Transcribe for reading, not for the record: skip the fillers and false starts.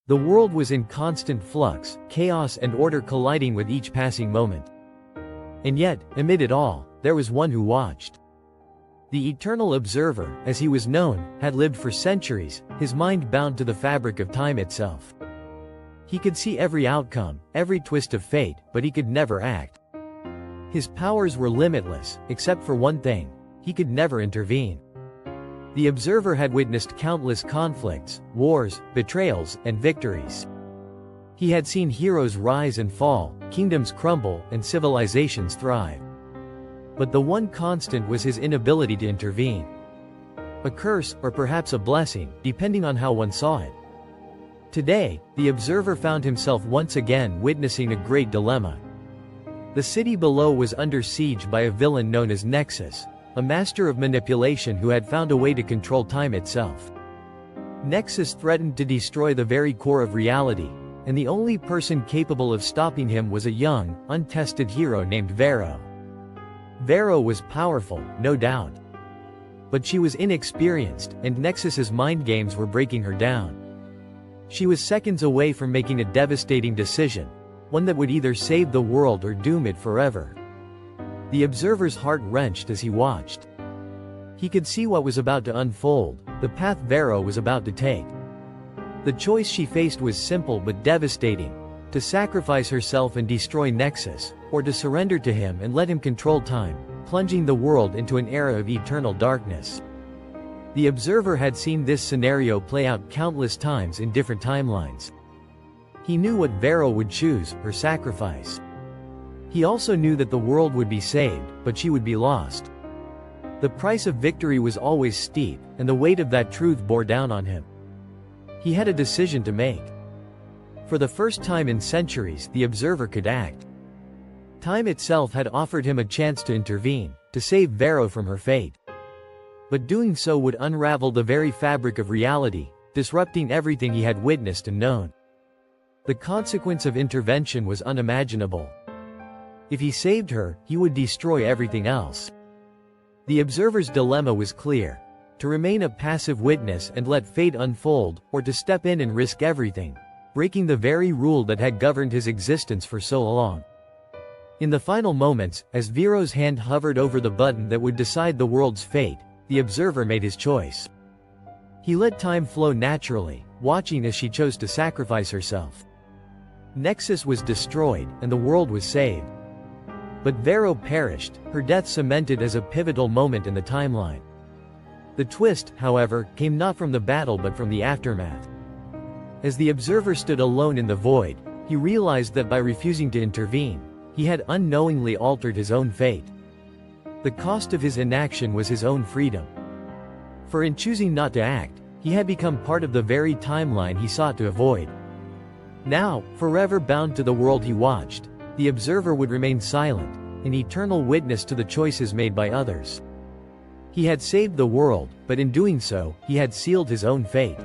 The world was in constant flux, chaos and order colliding with each passing moment. And yet, amid it all, there was one who watched. The eternal observer, as he was known, had lived for centuries, his mind bound to the fabric of time itself. He could see every outcome, every twist of fate, but he could never act. His powers were limitless, except for one thing: he could never intervene. The observer had witnessed countless conflicts, wars, betrayals, and victories. He had seen heroes rise and fall, kingdoms crumble, and civilizations thrive. But the one constant was his inability to intervene. A curse, or perhaps a blessing, depending on how one saw it. Today, the observer found himself once again witnessing a great dilemma. The city below was under siege by a villain known as Nexus, a master of manipulation who had found a way to control time itself. Nexus threatened to destroy the very core of reality, and the only person capable of stopping him was a young, untested hero named Vero. Vero was powerful, no doubt. But she was inexperienced, and Nexus's mind games were breaking her down. She was seconds away from making a devastating decision, one that would either save the world or doom it forever. The observer's heart wrenched as he watched. He could see what was about to unfold, the path Vero was about to take. The choice she faced was simple but devastating: to sacrifice herself and destroy Nexus, or to surrender to him and let him control time, plunging the world into an era of eternal darkness. The observer had seen this scenario play out countless times in different timelines. He knew what Vero would choose: her sacrifice. He also knew that the world would be saved, but she would be lost. The price of victory was always steep, and the weight of that truth bore down on him. He had a decision to make. For the first time in centuries, the observer could act. Time itself had offered him a chance to intervene, to save Vero from her fate. But doing so would unravel the very fabric of reality, disrupting everything he had witnessed and known. The consequence of intervention was unimaginable. If he saved her, he would destroy everything else. The observer's dilemma was clear: to remain a passive witness and let fate unfold, or to step in and risk everything, breaking the very rule that had governed his existence for so long. In the final moments, as Vero's hand hovered over the button that would decide the world's fate, the observer made his choice. He let time flow naturally, watching as she chose to sacrifice herself. Nexus was destroyed, and the world was saved. But Vero perished, her death cemented as a pivotal moment in the timeline. The twist, however, came not from the battle but from the aftermath. As the observer stood alone in the void, he realized that by refusing to intervene, he had unknowingly altered his own fate. The cost of his inaction was his own freedom. For in choosing not to act, he had become part of the very timeline he sought to avoid. Now, forever bound to the world he watched, the observer would remain silent, an eternal witness to the choices made by others. He had saved the world, but in doing so, he had sealed his own fate.